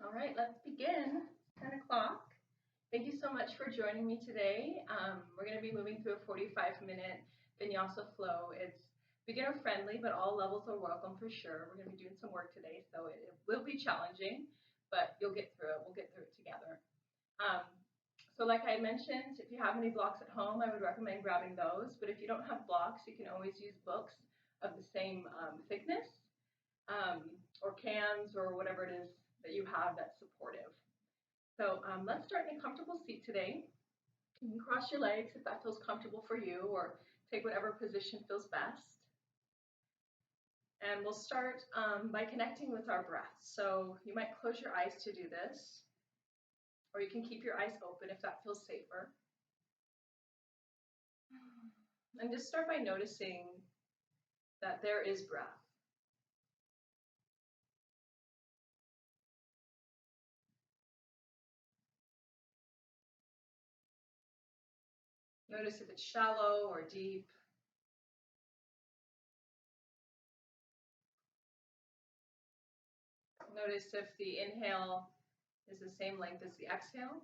All right, let's begin. 10 o'clock. Thank you so much for joining me today. We're going to be moving through a 45-minute Vinyasa flow. It's beginner friendly, but all levels are welcome for sure. We're going to be doing some work today, so it will be challenging, but you'll get through it. We'll get through it together. Um, so like I mentioned, if you have any blocks at home, I would recommend grabbing those. But if you don't have blocks, you can always use books of the same thickness um, or cans or whatever it is that you have that's supportive. So let's start in a comfortable seat today. You can cross your legs if that feels comfortable for you, or take whatever position feels best. And we'll start by connecting with our breath. So you might close your eyes to do this, or you can keep your eyes open if that feels safer. And just start by noticing that there is breath. Notice if it's shallow or deep. Notice if the inhale is the same length as the exhale.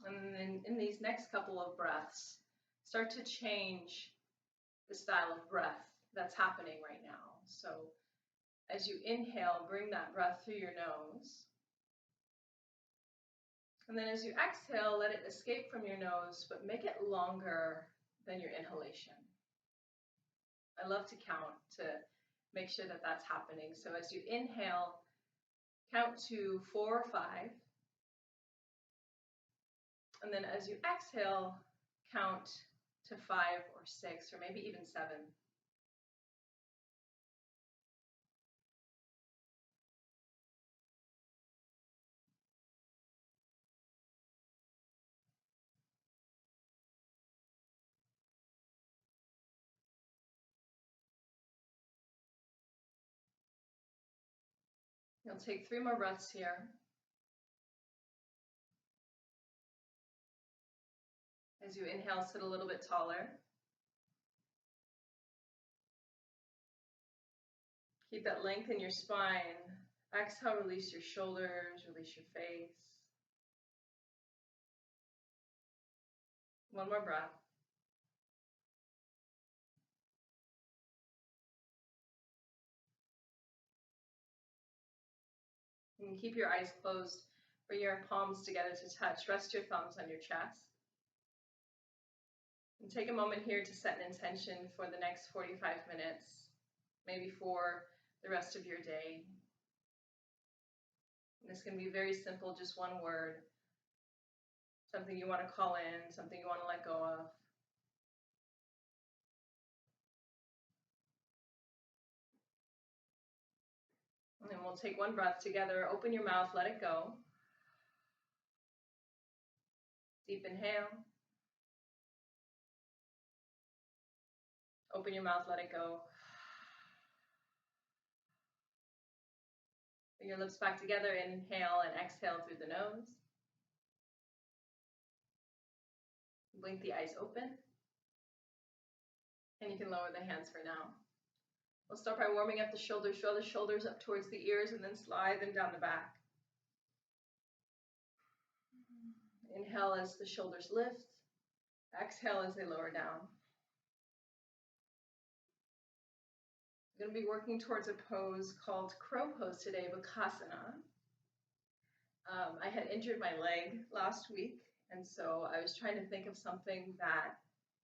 And then in these next couple of breaths, start to change the style of breath that's happening right now. So as you inhale, bring that breath through your nose. And then as you exhale, let it escape from your nose, but make it longer than your inhalation. I love to count to make sure that that's happening. So as you inhale, count to 4 or 5. And then as you exhale, count to 5 or 6, or maybe even 7. You'll take 3 more breaths here. As you inhale, sit a little bit taller. Keep that length in your spine. Exhale, release your shoulders, release your face. One more breath. You can keep your eyes closed. Bring your palms together to touch. Rest your thumbs on your chest. And take a moment here to set an intention for the next 45 minutes, maybe for the rest of your day. And this can be very simple, just one word, something you want to call in, something you want to let go of. And then we'll take one breath together. Open your mouth, let it go. Deep inhale. Open your mouth, let it go. Bring your lips back together. Inhale and exhale through the nose. Blink the eyes open. And you can lower the hands for now. We'll start by warming up the shoulders. Draw the shoulders up towards the ears and then slide them down the back. Inhale as the shoulders lift. Exhale as they lower down. I'm going to be working towards a pose called crow pose today, Vinyasa. I had injured my leg last week, and so I was trying to think of something that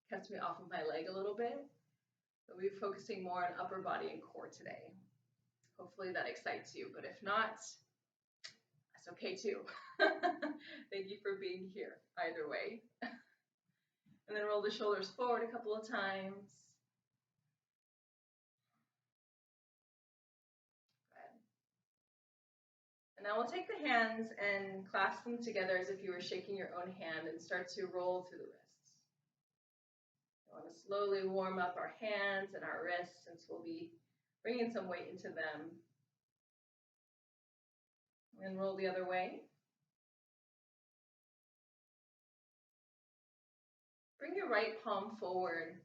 kept me off of my leg a little bit. So we'll be focusing more on upper body and core today. Hopefully that excites you, but if not, that's okay too. Thank you for being here either way. And then roll the shoulders forward a couple of times. And now we'll take the hands and clasp them together as if you were shaking your own hand and start to roll through the wrists. We want to slowly warm up our hands and our wrists since we'll be bringing some weight into them. And roll the other way. Bring your right palm forward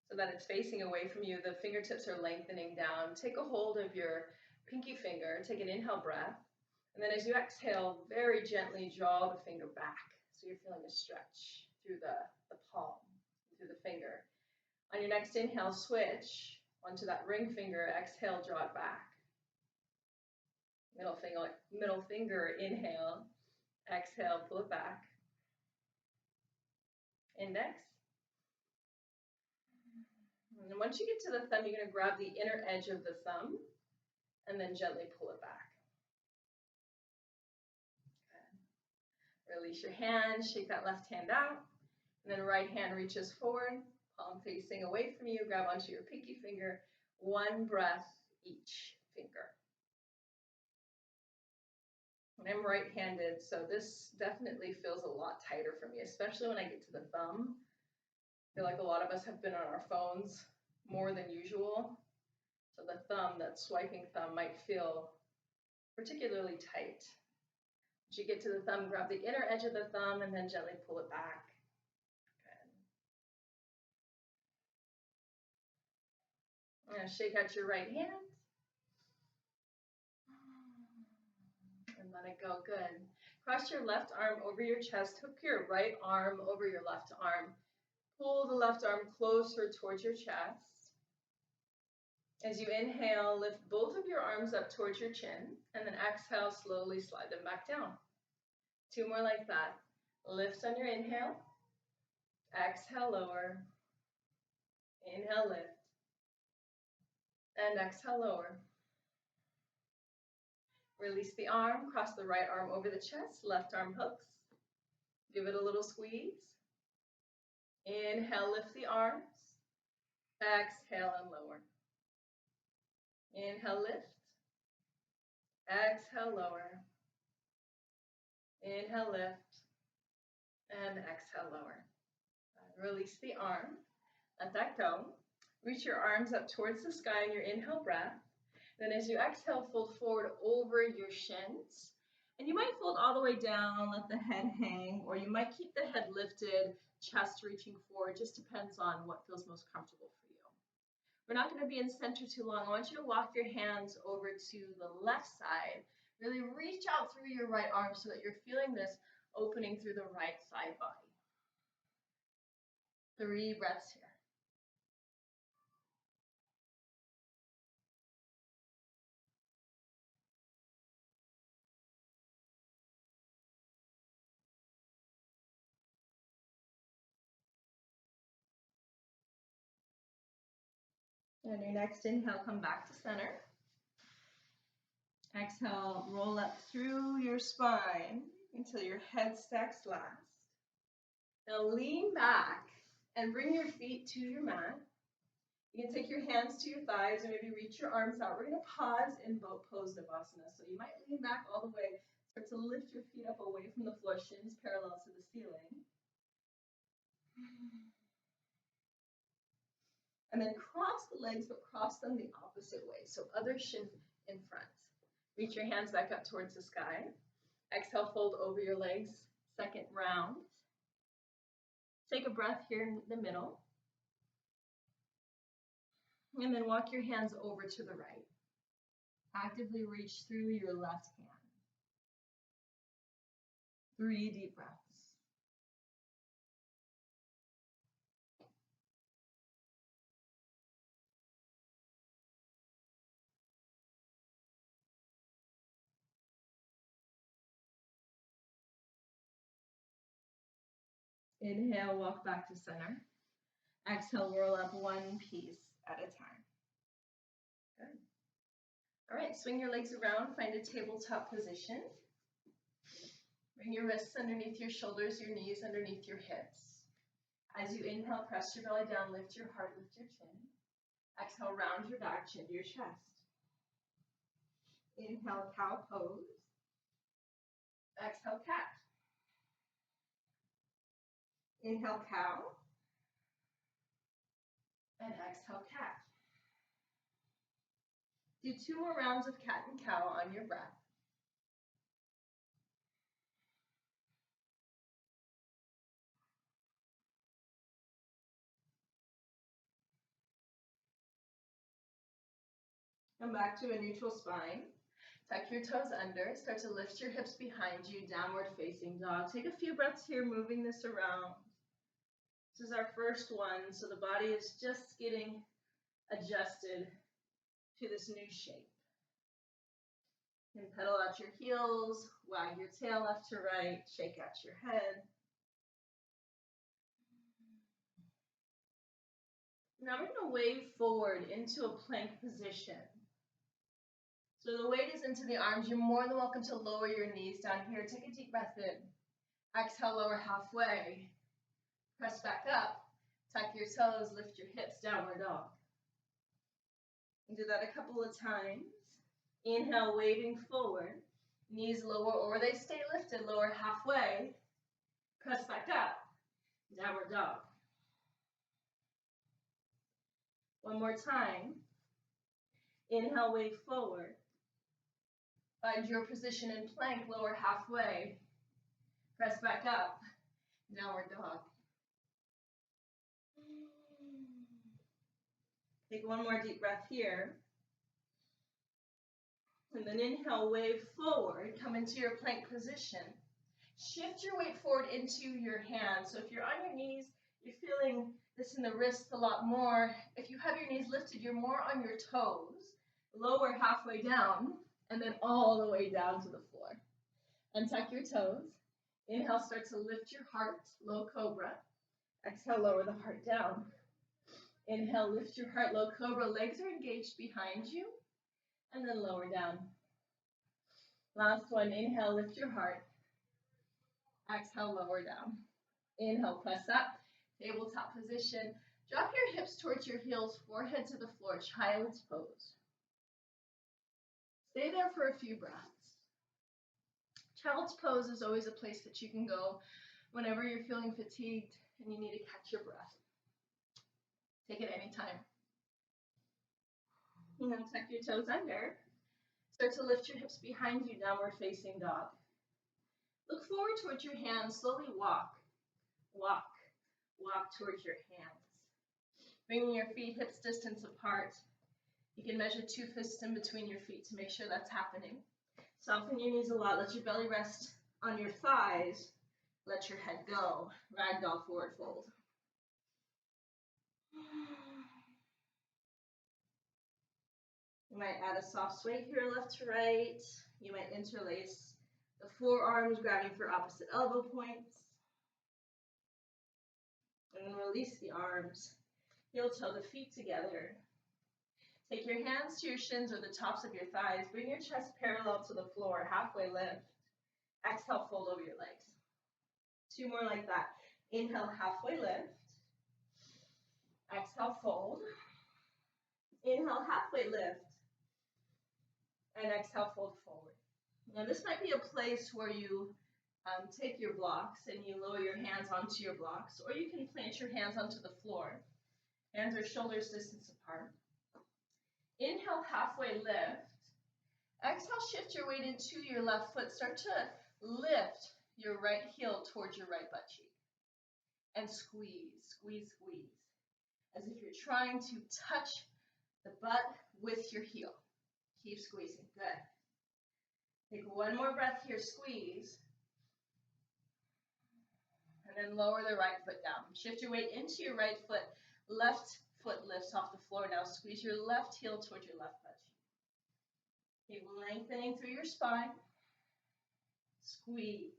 so that it's facing away from you. The fingertips are lengthening down. Take a hold of your pinky finger. Take an inhale breath. And then as you exhale, very gently draw the finger back. So you're feeling a stretch through the palm, through the finger. On your next inhale, switch onto that ring finger. Exhale, draw it back. Middle finger, inhale. Exhale, pull it back. Index. And once you get to the thumb, you're going to grab the inner edge of the thumb and then gently pull it back. Good. Release your hand, shake that left hand out, and then right hand reaches forward, palm facing away from you, grab onto your pinky finger, one breath each finger. And I'm right-handed, so this definitely feels a lot tighter for me, especially when I get to the thumb. I feel like a lot of us have been on our phones more than usual. So the thumb, that swiping thumb, might feel particularly tight. As you get to the thumb, grab the inner edge of the thumb and then gently pull it back. Good. I'm going to shake out your right hand. And let it go. Good. Cross your left arm over your chest. Hook your right arm over your left arm. Pull the left arm closer towards your chest. As you inhale, lift both of your arms up towards your chin, and then exhale, slowly slide them back down. Two more like that. Lift on your inhale. Exhale, lower. Inhale, lift. And exhale, lower. Release the arm, cross the right arm over the chest, left arm hooks. Give it a little squeeze. Inhale, lift the arms. Exhale and lower. Inhale, lift. Exhale, lower. Inhale, lift. And exhale, lower. Release the arm. Let that go. Reach your arms up towards the sky in your inhale breath. Then as you exhale, fold forward over your shins. And you might fold all the way down, let the head hang, or you might keep the head lifted, chest reaching forward. Just depends on what feels most comfortable for you. We're not going to be in center too long. I want you to walk your hands over to the left side. Really reach out through your right arm so that you're feeling this opening through the right side body. 3 breaths here. And your next inhale, come back to center. Exhale, roll up through your spine until your head stacks last. Now lean back and bring your feet to your mat. You can take your hands to your thighs and maybe reach your arms out. We're going to pause in boat pose Navasana. So you might lean back all the way. Start to lift your feet up away from the floor, shins parallel to the ceiling. And then cross the legs, but cross them the opposite way. So other shin in front. Reach your hands back up towards the sky. Exhale, fold over your legs. Second round. Take a breath here in the middle. And then walk your hands over to the right. Actively reach through your left hand. 3 deep breaths. Inhale, walk back to center. Exhale, roll up one piece at a time. Good. All right, swing your legs around, find a tabletop position. Bring your wrists underneath your shoulders, your knees underneath your hips. As you inhale, press your belly down, lift your heart, lift your chin. Exhale, round your back, chin to your chest. Inhale, cow pose. Exhale, cat. Inhale, cow. And exhale, cat. Do 2 more rounds of cat and cow on your breath. Come back to a neutral spine. Tuck your toes under. Start to lift your hips behind you, downward facing dog. Take a few breaths here, moving this around. This is our first one, so the body is just getting adjusted to this new shape. You can pedal out your heels, wag your tail left to right, shake out your head. Now we're going to wave forward into a plank position. So the weight is into the arms. You're more than welcome to lower your knees down here. Take a deep breath in. Exhale, lower halfway. Press back up. Tuck your toes, lift your hips, downward dog. And do that a couple of times. Inhale, waving forward. Knees lower or they stay lifted, lower halfway. Press back up. Downward dog. One more time. Inhale, wave forward. Find your position in plank, lower halfway. Press back up. Downward dog. Take one more deep breath here. And then inhale, wave forward. Come into your plank position. Shift your weight forward into your hands. So if you're on your knees, you're feeling this in the wrists a lot more. If you have your knees lifted, you're more on your toes. Lower halfway down, and then all the way down to the floor. Untuck your toes. Inhale, start to lift your heart, low cobra. Exhale, lower the heart down. Inhale, lift your heart, low cobra. Legs are engaged behind you, and then lower down. Last one, inhale, lift your heart. Exhale, lower down. Inhale, press up, tabletop position. Drop your hips towards your heels, forehead to the floor, child's pose. Stay there for a few breaths. Child's pose is always a place that you can go whenever you're feeling fatigued and you need to catch your breath. Take it anytime. Now tuck your toes under. Start to lift your hips behind you, downward facing dog. Look forward towards your hands. Slowly walk, walk, walk towards your hands. Bringing your feet hips distance apart. You can measure 2 fists in between your feet to make sure that's happening. Soften your knees a lot. Let your belly rest on your thighs. Let your head go. Ragdoll forward fold. You might add a soft sway here, left to right. You might interlace the forearms, grabbing for opposite elbow points. And then release the arms. Heel toe the feet together. Take your hands to your shins or the tops of your thighs. Bring your chest parallel to the floor, halfway lift. Exhale, fold over your legs. 2 more like that. Inhale, halfway lift. Exhale, fold. Inhale, halfway lift. And exhale, fold forward. Now this might be a place where you take your blocks and you lower your hands onto your blocks, or you can plant your hands onto the floor. Hands are shoulders distance apart. Inhale, halfway lift. Exhale, shift your weight into your left foot. Start to lift your right heel towards your right butt cheek. And squeeze, squeeze, squeeze. As if you're trying to touch the butt with your heel. Keep squeezing. Good. Take one more breath here. Squeeze. And then lower the right foot down. Shift your weight into your right foot. Left foot lifts off the floor. Now squeeze your left heel towards your left butt cheek. Keep lengthening through your spine. Squeeze.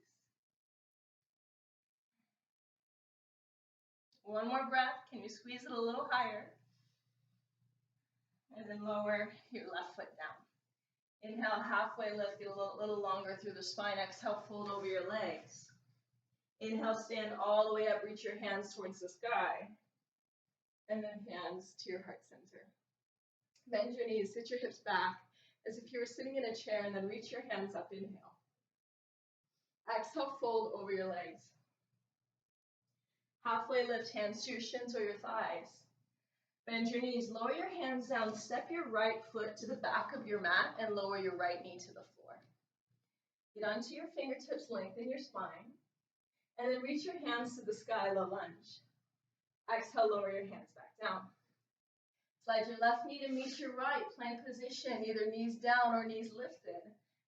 One more breath. Can you squeeze it a little higher? And then lower your left foot down. Inhale, halfway lift. Get a little longer through the spine. Exhale, fold over your legs. Inhale, stand all the way up. Reach your hands towards the sky. And then hands to your heart center. Bend your knees. Sit your hips back as if you were sitting in a chair, and then reach your hands up. Inhale. Exhale, fold over your legs. Halfway lift, hands to your shins or your thighs. Bend your knees, lower your hands down, step your right foot to the back of your mat and lower your right knee to the floor. Get onto your fingertips, lengthen your spine, and then reach your hands to the sky, low lunge. Exhale, lower your hands back down. Slide your left knee to meet your right. Plank position, either knees down or knees lifted.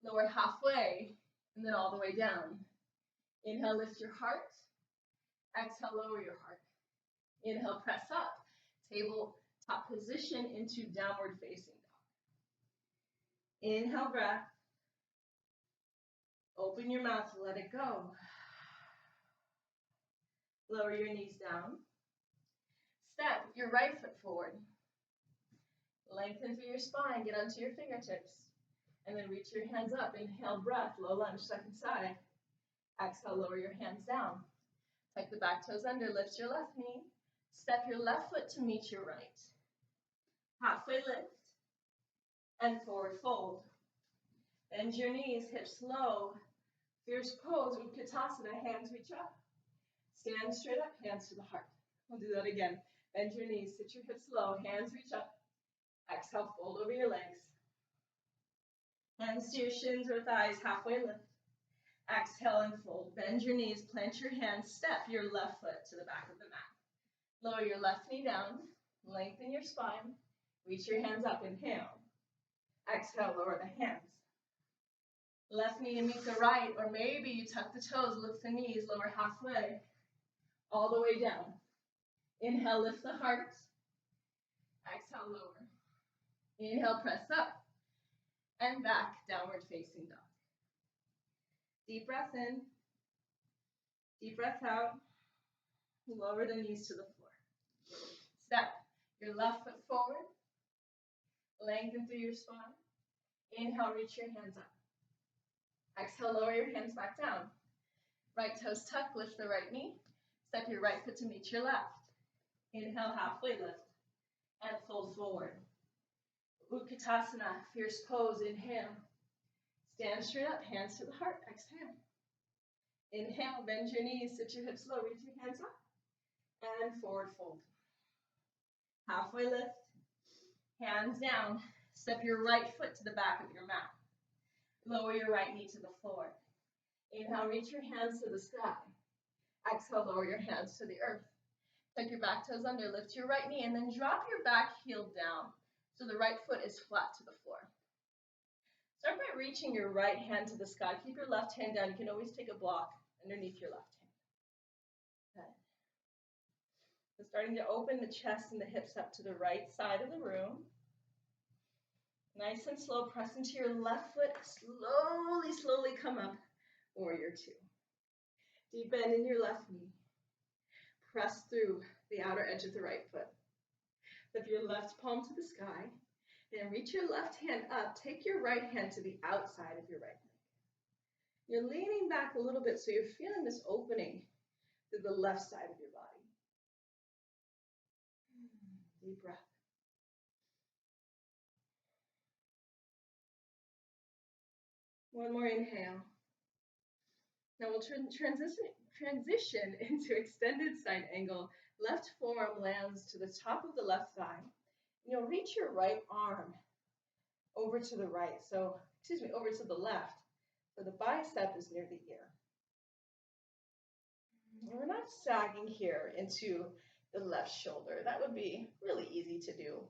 Lower halfway, and then all the way down. Inhale, lift your heart. Exhale, lower your heart. Inhale, press up. Tabletop position into downward facing dog. Inhale, breath. Open your mouth, let it go. Lower your knees down. Step your right foot forward. Lengthen through your spine, get onto your fingertips. And then reach your hands up. Inhale, breath, low lunge, second side. Exhale, lower your hands down. Tuck the back toes under, lift your left knee. Step your left foot to meet your right. Halfway lift. And forward fold. Bend your knees, hips low. Fierce pose, Utkatasana, hands reach up. Stand straight up, hands to the heart. We'll do that again. Bend your knees, sit your hips low, hands reach up. Exhale, fold over your legs. Hands to your shins or thighs, halfway lift. Exhale and fold. Bend your knees, plant your hands, step your left foot to the back of the mat. Lower your left knee down, lengthen your spine, reach your hands up, inhale. Exhale, lower the hands. Left knee to meet the right, or maybe you tuck the toes, lift the knees, lower halfway, all the way down. Inhale, lift the heart. Exhale, lower. Inhale, press up. And back, downward facing dog. Deep breath in. Deep breath out. Lower the knees to the floor. Step your left foot forward. Lengthen through your spine. Inhale, reach your hands up. Exhale, lower your hands back down. Right toes tuck, lift the right knee. Step your right foot to meet your left. Inhale, halfway lift. And fold forward. Utkatasana, fierce pose, inhale. Stand straight up, hands to the heart, exhale. Inhale, bend your knees, sit your hips low, reach your hands up. And forward fold. Halfway lift. Hands down. Step your right foot to the back of your mat. Lower your right knee to the floor. Inhale, reach your hands to the sky. Exhale, lower your hands to the earth. Tuck your back toes under, lift your right knee, and then drop your back heel down so the right foot is flat to the floor. Start by reaching your right hand to the sky. Keep your left hand down. You can always take a block underneath your left hand. Good. So starting to open the chest and the hips up to the right side of the room. Nice and slow, press into your left foot. Slowly come up. Warrior two. Deep bend in your left knee. Press through the outer edge of the right foot. Lift your left palm to the sky. Then reach your left hand up. Take your right hand to the outside of your right leg. You're leaning back a little bit, so you're feeling this opening to the left side of your body. Deep breath. One more inhale. Now we'll transition into extended side angle. Left forearm lands to the top of the left thigh. And you'll reach your right arm over to the right. Over to the left. So the bicep is near the ear. We're not sagging here into the left shoulder. That would be really easy to do.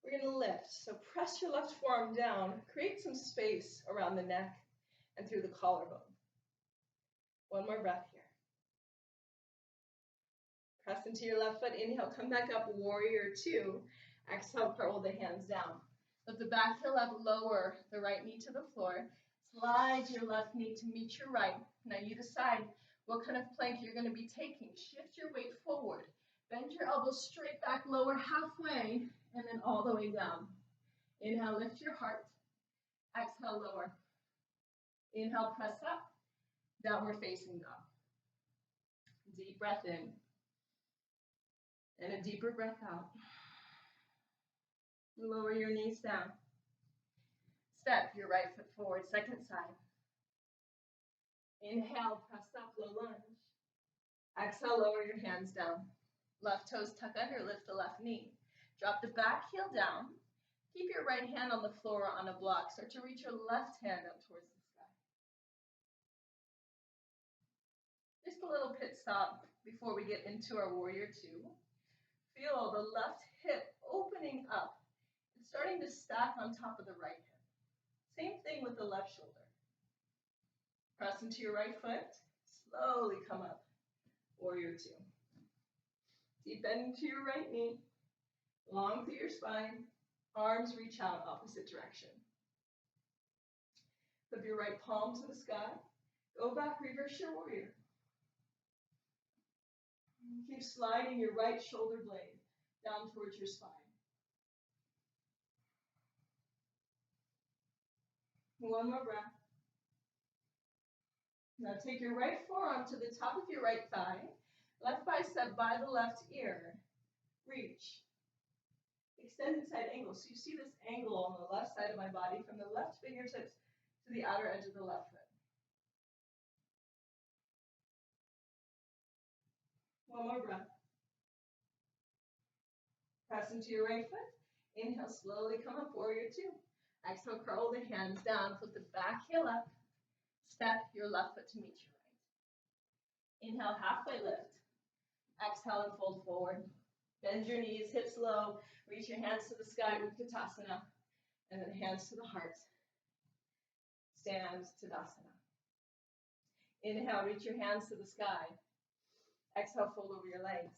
We're going to lift. So press your left forearm down. Create some space around the neck and through the collarbone. One more breath here. Press into your left foot. Inhale, come back up, warrior two. Exhale, curl the hands down. Lift the back heel up, lower the right knee to the floor. Slide your left knee to meet your right. Now you decide what kind of plank you're going to be taking. Shift your weight forward. Bend your elbows straight back, lower halfway, and then all the way down. Inhale, lift your heart. Exhale, lower. Inhale, press up. Downward facing dog. Deep breath in. And a deeper breath out. Lower your knees down. Step your right foot forward, second side. Inhale, press up, low lunge. Exhale, lower your hands down. Left toes tuck under, lift the left knee. Drop the back heel down. Keep your right hand on the floor or on a block. Start to reach your left hand up towards the sky. Just a little pit stop before we get into our warrior two. Feel the left hip opening up. It's starting to stack on top of the right hip. Same thing with the left shoulder. Press into your right foot. Slowly come up. Warrior two. Deep bend into your right knee. Long through your spine. Arms reach out opposite direction. Flip your right palm to the sky. Go back, reverse your warrior. Keep sliding your right shoulder blade down towards your spine. One more breath. Now take your right forearm to the top of your right thigh. Left bicep by the left ear. Reach. Extended side angle. So you see this angle on the left side of my body from the left fingertips to the outer edge of the left foot. One more breath. Press into your right foot. Inhale, slowly come up, warrior two. Exhale, curl the hands down, flip the back heel up. Step your left foot to meet your right. Inhale, halfway lift. Exhale and fold forward. Bend your knees, hips low. Reach your hands to the sky, Utkatasana. And then hands to the heart. Stand Tadasana. Inhale, reach your hands to the sky. Exhale, fold over your legs.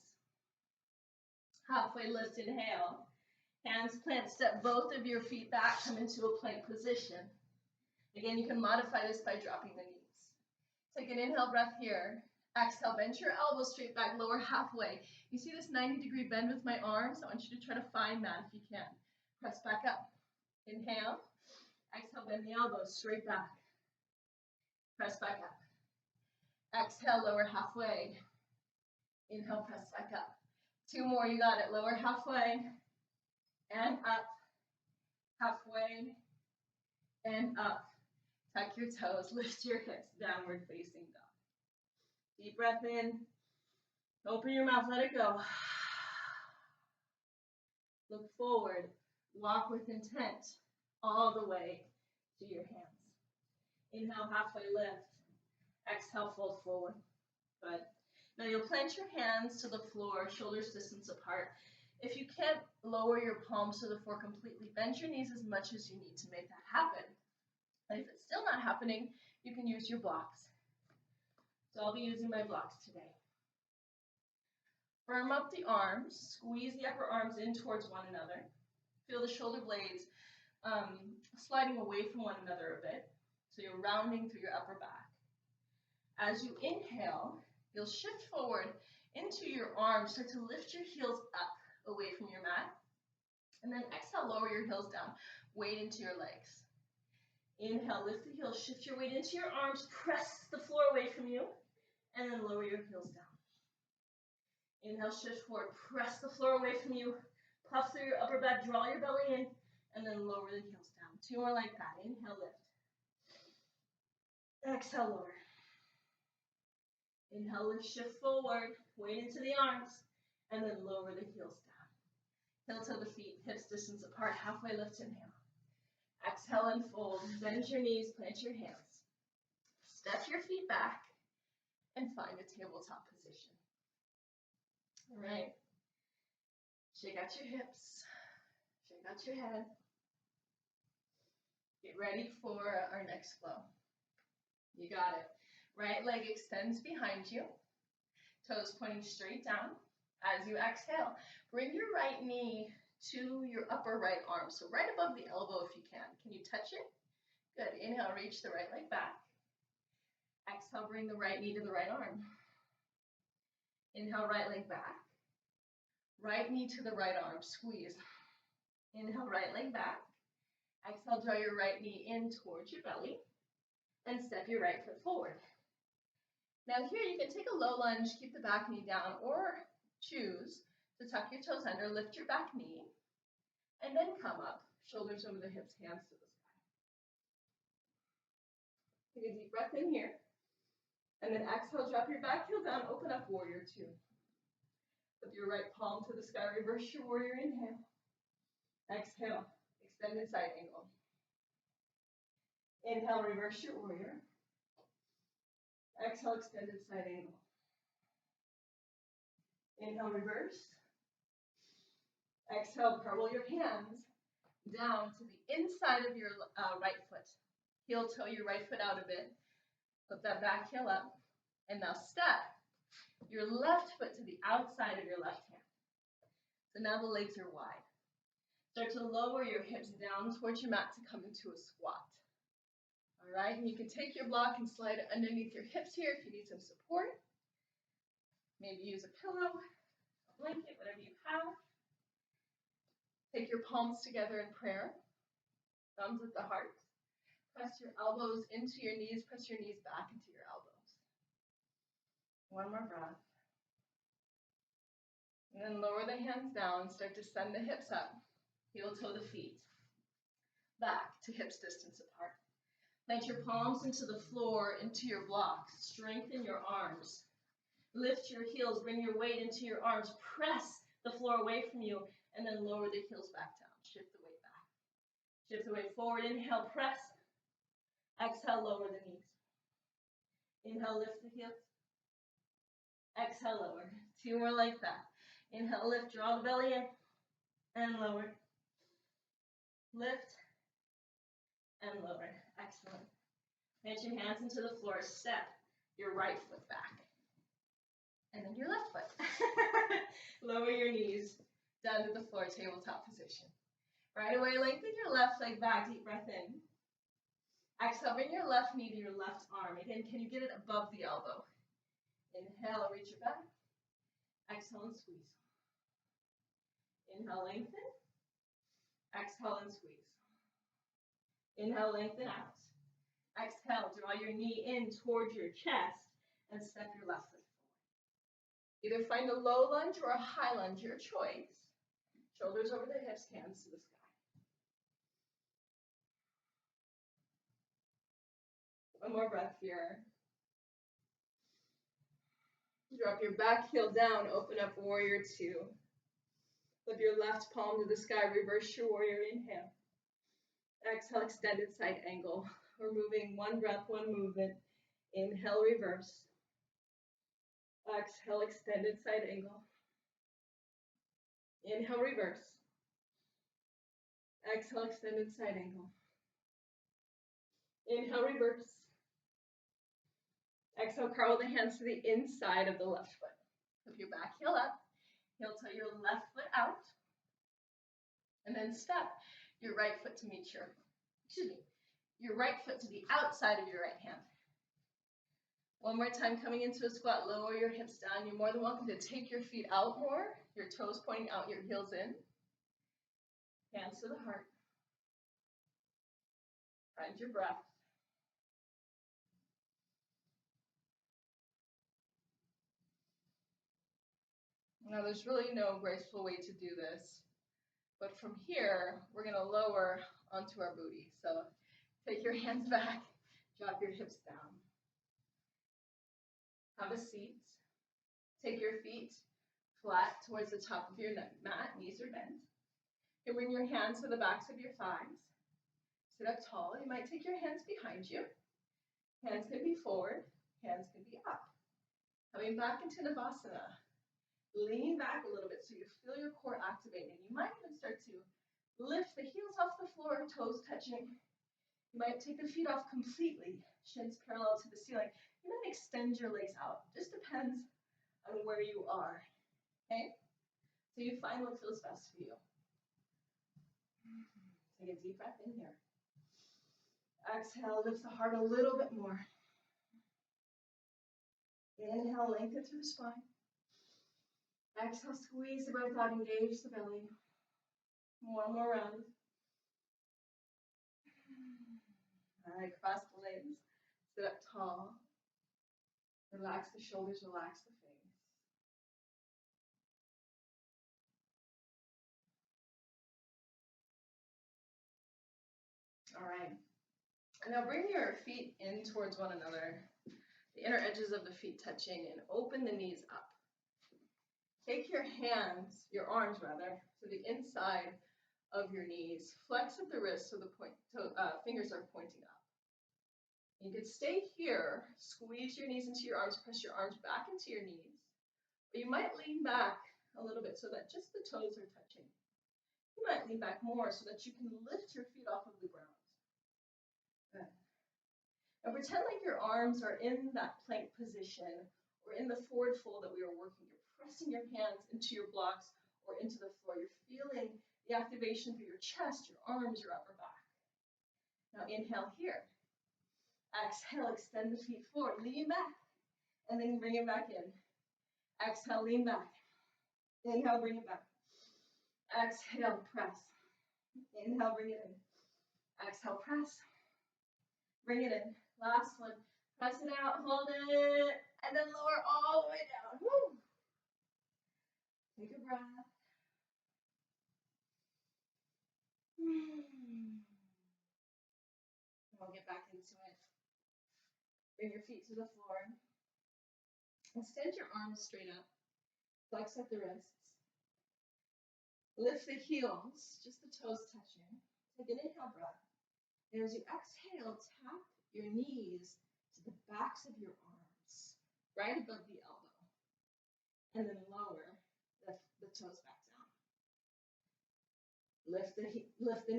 Halfway lift, inhale. Hands plant, step both of your feet back, come into a plank position. Again, you can modify this by dropping the knees. Take an inhale breath here. Exhale, bend your elbows straight back, lower halfway. You see this 90-degree bend with my arms? I want you to try to find that if you can. Press back up. Inhale. Exhale, bend the elbows straight back. Press back up. Exhale, lower halfway. Inhale, press back up. Two more, you got it. Lower halfway and up. Halfway and up. Tuck your toes, lift your hips, downward facing dog. Deep breath in. Open your mouth, let it go. Look forward. Walk with intent all the way to your hands. Inhale, halfway lift. Exhale, fold forward. Good. Now you'll plant your hands to the floor, shoulders distance apart. If you can't lower your palms to the floor completely, bend your knees as much as you need to make that happen. And if it's still not happening, you can use your blocks. So I'll be using my blocks today. Firm up the arms, squeeze the upper arms in towards one another. Feel the shoulder blades sliding away from one another a bit. So you're rounding through your upper back. As you inhale, you'll shift forward into your arms, start to lift your heels up away from your mat. And then exhale, lower your heels down, weight into your legs. Inhale, lift the heels, shift your weight into your arms, press the floor away from you, and then lower your heels down. Inhale, shift forward, press the floor away from you, puff through your upper back, draw your belly in, and then lower the heels down. Two more like that. Inhale, lift. Exhale, lower. Inhale, lift, shift forward, weight into the arms, and then lower the heels down. Heel to the feet, hips distance apart, halfway lift, inhale. Exhale and fold, bend your knees, plant your hands. Step your feet back and find a tabletop position. All right. Shake out your hips, shake out your head. Get ready for our next flow. You got it. Right leg extends behind you, toes pointing straight down. As you exhale, bring your right knee to your upper right arm, so right above the elbow if you can. Can you touch it? Good. Inhale, reach the right leg back. Exhale, bring the right knee to the right arm. Inhale, right leg back. Right knee to the right arm, squeeze. Inhale, right leg back. Exhale, draw your right knee in towards your belly and step your right foot forward. Now here you can take a low lunge, keep the back knee down, or choose to tuck your toes under, lift your back knee, and then come up, shoulders over the hips, hands to the sky. Take a deep breath in here, and then exhale, drop your back heel down, open up warrior two. With your right palm to the sky, reverse your warrior, inhale. Exhale, extended side angle. Inhale, reverse your warrior. Exhale, extended side angle. Inhale, reverse. Exhale, curl your hands down to the inside of your right foot. Heel toe your right foot out a bit. Put that back heel up. And now step your left foot to the outside of your left hand. So now the legs are wide. Start to lower your hips down towards your mat to come into a squat. All right, and you can take your block and slide it underneath your hips here if you need some support. Maybe use a pillow, a blanket, whatever you have. Take your palms together in prayer, thumbs at the heart. Press your elbows into your knees, press your knees back into your elbows. One more breath. And then lower the hands down, start to send the hips up. Heel toe the feet. Back to hips distance apart. Plant your palms into the floor, into your blocks. Strengthen your arms. Lift your heels, bring your weight into your arms. Press the floor away from you, and then lower the heels back down. Shift the weight back. Shift the weight forward. Inhale, press. Exhale, lower the knees. Inhale, lift the heels. Exhale, lower. 2 more like that. Inhale, lift, draw the belly in, and lower. Lift, and lower. Excellent. Plant your hands into the floor. Step your right foot back. And then your left foot. Lower your knees down to the floor, tabletop position. Right away, lengthen your left leg back. Deep breath in. Exhale, bring your left knee to your left arm. Again, can you get it above the elbow? Inhale, reach it back. Exhale and squeeze. Inhale, lengthen. Exhale and squeeze. Inhale, lengthen out. Exhale, draw your knee in towards your chest and step your left foot forward. Either find a low lunge or a high lunge, your choice. Shoulders over the hips, hands to the sky. One more breath here. Drop your back heel down, open up warrior 2. Lift your left palm to the sky, reverse your warrior, inhale. Exhale, extended side angle. We're moving one breath, one movement. Inhale, reverse. Exhale, extended side angle. Inhale, reverse. Exhale, extended side angle. Inhale, reverse. Exhale, curl the hands to the inside of the left foot. Lift your back heel up. Heel toe your left foot out. And then step your right foot to meet your right foot to the outside of your right hand. One more time, coming into a squat, lower your hips down. You're more than welcome to take your feet out more, your toes pointing out, your heels in. Hands to the heart. Find your breath. Now, there's really no graceful way to do this, but from here, we're going to lower onto our booty. So take your hands back, drop your hips down. Have a seat. Take your feet flat towards the top of your mat, knees are bent. You bring your hands to the backs of your thighs. Sit up tall. You might take your hands behind you. Hands can be forward, hands can be up. Coming back into Navasana. Lean back a little bit so you feel your core activating. You might even start to lift the heels off the floor, toes touching. You might take the feet off completely, shins parallel to the ceiling. You might extend your legs out. Just depends on where you are. Okay? So you find what feels best for you. Take a deep breath in here. Exhale, lift the heart a little bit more. Inhale, lengthen through the spine. Exhale, squeeze the breath out, engage the belly. One more round. All right, cross the legs. Sit up tall. Relax the shoulders, relax the face. All right. And now bring your feet in towards one another. The inner edges of the feet touching, and open the knees up. Take your hands, your arms rather, to the inside of your knees. Flex at the wrists so the fingers are pointing up. You can stay here, squeeze your knees into your arms, press your arms back into your knees. Or you might lean back a little bit so that just the toes are touching. You might lean back more so that you can lift your feet off of the ground. Good. And pretend like your arms are in that plank position or in the forward fold that we were working. You're pressing your hands into your blocks or into the floor. You're feeling the activation through your chest, your arms, your upper back. Now inhale here. Exhale, extend the feet forward, lean back, and then bring it back in. Exhale, lean back. Inhale, bring it back. Exhale, press. Inhale, bring it in. Exhale, press. Bring it in. Last one. Press it out, hold it, and then lower all the way down. Woo. Take a breath. We'll get back into it. Bring your feet to the floor. Extend your arms straight up. Flex at the wrists. Lift the heels, just the toes touching. Take an inhale breath. And as you exhale, tap your knees to the backs of your arms, right above the elbow. And then lower the toes back down. Lift the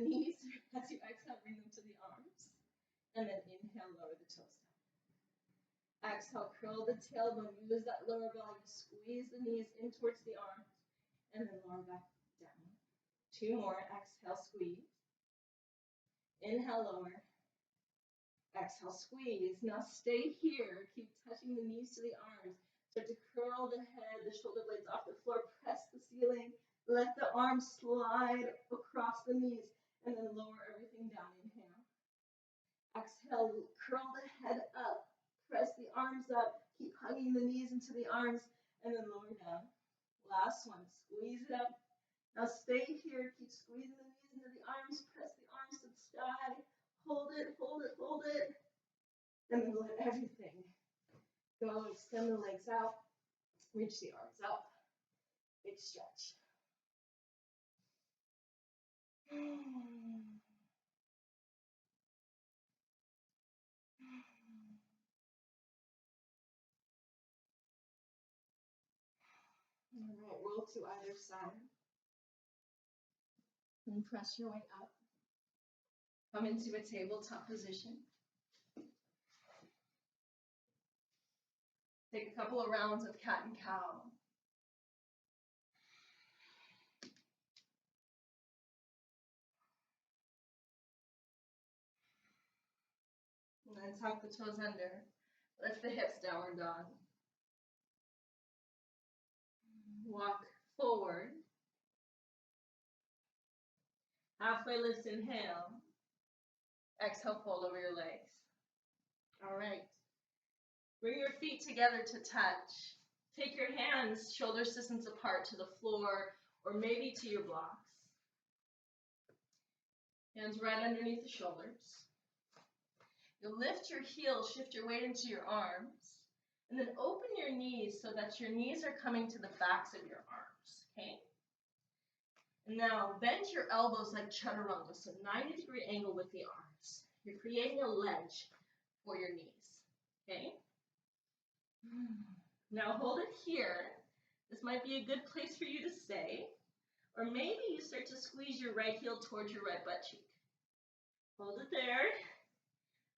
knees as you exhale, bring them to the arms. And then inhale, lower the toes down. Exhale, curl the tailbone. Use that lower belly to squeeze the knees in towards the arms. And then lower back down. 2 more. Exhale, squeeze. Inhale, lower. Exhale, squeeze. Now stay here. Keep touching the knees to the arms. Start to curl the head, the shoulder blades off the floor. Press the ceiling. Let the arms slide across the knees. And then lower everything down. Inhale. Exhale, curl the head up. Press the arms up. Keep hugging the knees into the arms. And then lower down. Last one. Squeeze it up. Now stay here. Keep squeezing the knees into the arms. Press the arms to the sky. Hold it, hold it, hold it. And then let everything go. Extend the legs out. Reach the arms up. Big stretch. All right, roll to either side. And press your way up. Come into a tabletop position. Take a couple of rounds of cat and cow. And then tuck the toes under. Lift the hips, downward dog. Walk forward. Halfway lift, inhale. Exhale, fold over your legs. All right. Bring your feet together to touch. Take your hands shoulder distance apart to the floor or maybe to your blocks. Hands right underneath the shoulders. You'll lift your heels, shift your weight into your arms, and then open your knees so that your knees are coming to the backs of your arms, okay? And now bend your elbows like chaturanga, so 90-degree angle with the arms. You're creating a ledge for your knees, okay? Now hold it here. This might be a good place for you to stay. Or maybe you start to squeeze your right heel towards your right butt cheek. Hold it there.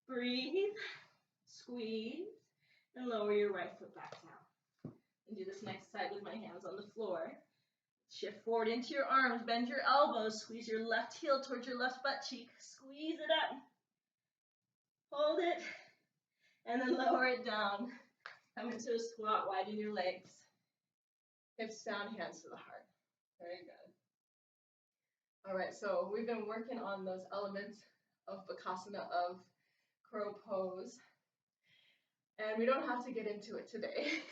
Breathe. Squeeze. And lower your right foot back down. And do this next side with my hands on the floor. Shift forward into your arms. Bend your elbows. Squeeze your left heel towards your left butt cheek. Squeeze it up. Hold it. And then lower it down. Come into a squat, widen your legs. Hips down, hands to the heart. Very good. All right, so we've been working on those elements of Bakasana, of crow pose. And we don't have to get into it today.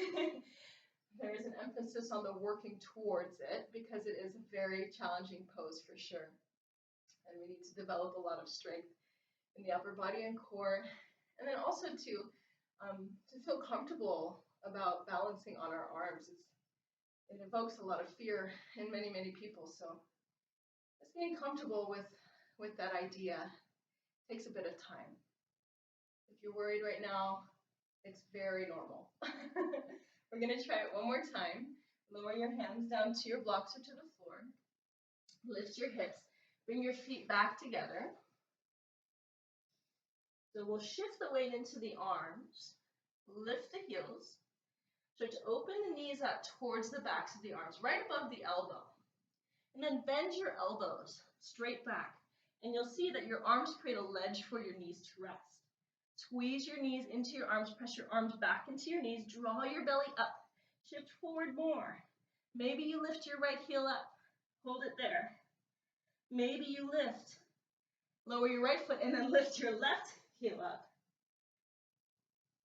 There is an emphasis on the working towards it because it is a very challenging pose for sure. And we need to develop a lot of strength in the upper body and core. And then also to feel comfortable about balancing on our arms. It evokes a lot of fear in many, many people. So just getting comfortable with that idea takes a bit of time. If you're worried right now, it's very normal. We're going to try it one more time. Lower your hands down to your blocks or to the floor. Lift your hips. Bring your feet back together. So we'll shift the weight into the arms. Lift the heels. Start to open the knees up towards the backs of the arms, right above the elbow. And then bend your elbows straight back. And you'll see that your arms create a ledge for your knees to rest. Squeeze your knees into your arms, press your arms back into your knees, draw your belly up, shift forward more. Maybe you lift your right heel up, hold it there. Maybe you lift, lower your right foot and then lift your left heel up.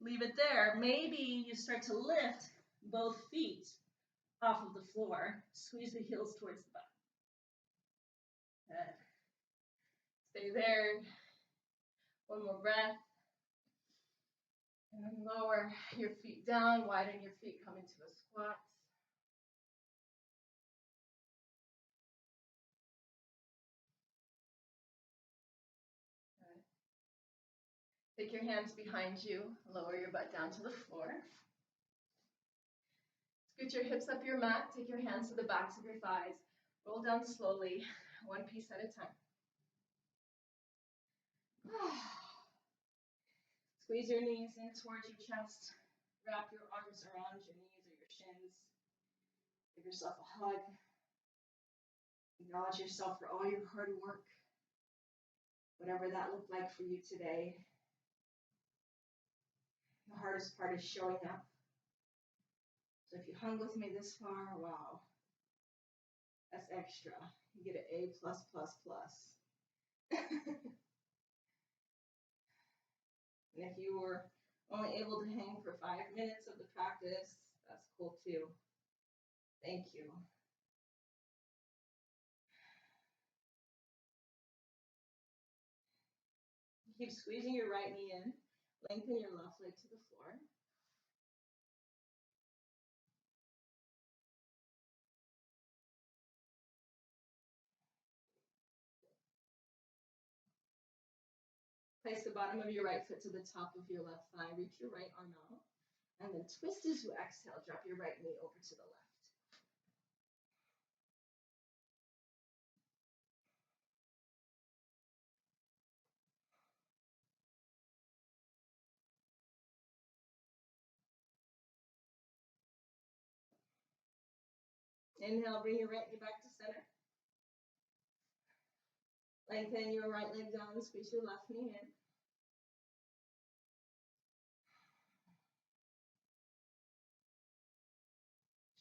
Leave it there. Maybe you start to lift both feet off of the floor. Squeeze the heels towards the butt. Good. Stay there. One more breath. And then lower your feet down, widen your feet, come into a squat. Good. Take your hands behind you, lower your butt down to the floor. Scoot your hips up your mat, take your hands to the backs of your thighs. Roll down slowly, one piece at a time. Squeeze your knees in towards your chest. Wrap your arms around your knees or your shins. Give yourself a hug. Acknowledge yourself for all your hard work, whatever that looked like for you today. The hardest part is showing up. So if you hung with me this far, wow, that's extra. You get an A+++. And if you were only able to hang for 5 minutes of the practice, that's cool too. Thank you. Keep squeezing your right knee in. Lengthen your left leg to the floor. Place the bottom of your right foot to the top of your left thigh. Reach your right arm out. And then twist as you exhale. Drop your right knee over to the left. Inhale, bring your right knee back to center. Lengthen your right leg down, squeeze your left knee in.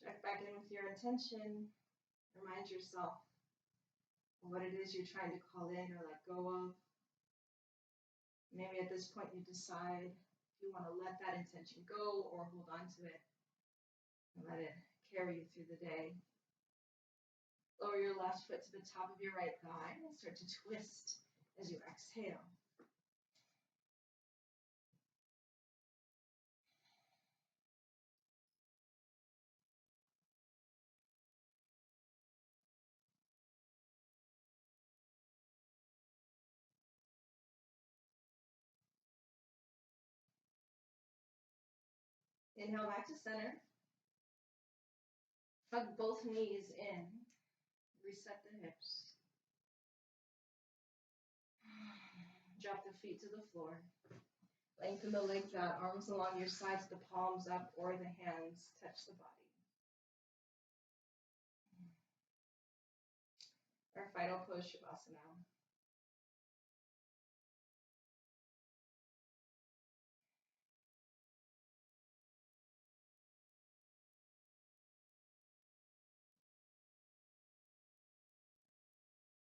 Check back in with your intention. Remind yourself of what it is you're trying to call in or let go of. Maybe at this point you decide if you want to let that intention go or hold on to it and let it carry you through the day. Lower your left foot to the top of your right thigh and start to twist as you exhale. Inhale back to center. Hug both knees in. Reset the hips. Drop the feet to the floor. Lengthen the legs out, arms along your sides, the palms up or the hands touch the body. Our final pose, Shavasana.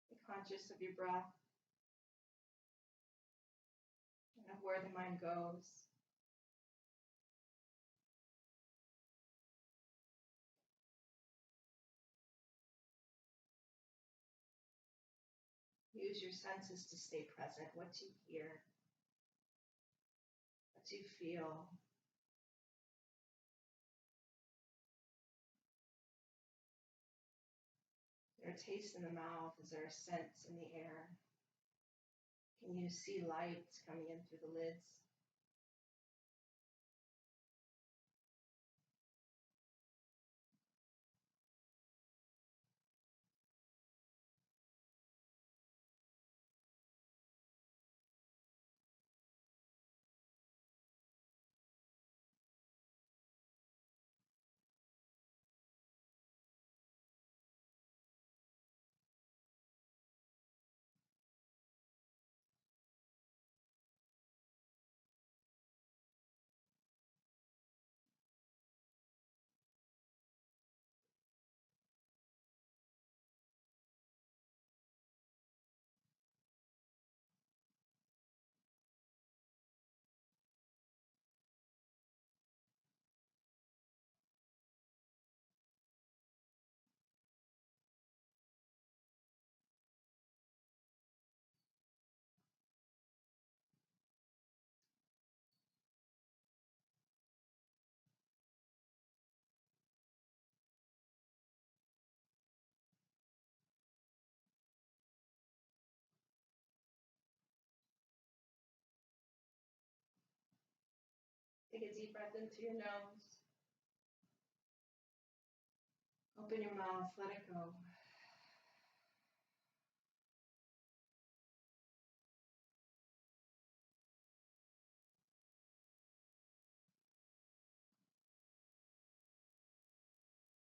Be conscious of your breath and of where the mind goes. Use your senses to stay present. What you hear, what you feel. Is there a taste in the mouth? Is there a sense in the air? Can you see light coming in through the lids? Take a deep breath into your nose. Open your mouth, let it go.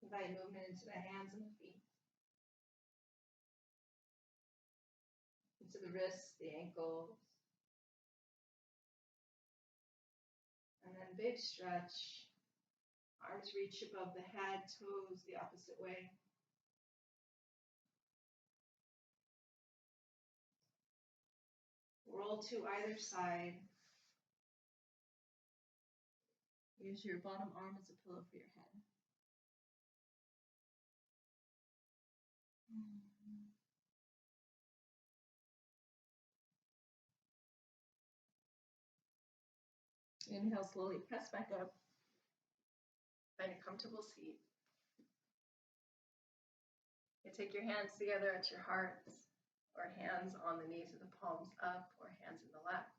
Invite movement into the hands and the feet, into the wrists, the ankles. And then big stretch. Arms reach above the head, toes the opposite way. Roll to either side. Use your bottom arm as a pillow for your head. Inhale slowly, press back up. Find a comfortable seat. You take your hands together at your hearts, or hands on the knees with the palms up, or hands in the lap.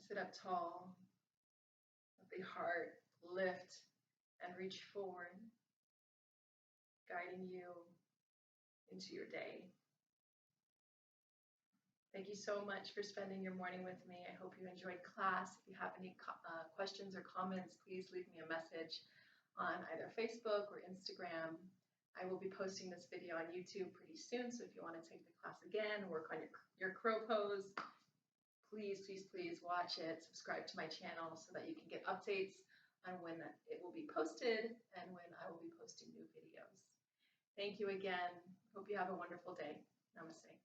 Sit up tall. Let the heart lift and reach forward, guiding you into your day. Thank you so much for spending your morning with me. I hope you enjoyed class. If you have any questions or comments, please leave me a message on either Facebook or Instagram. I will be posting this video on YouTube pretty soon, so if you want to take the class again, work on your crow pose, please watch it. Subscribe to my channel so that you can get updates on when it will be posted and when I will be posting new videos. Thank you again. Hope you have a wonderful day. Namaste.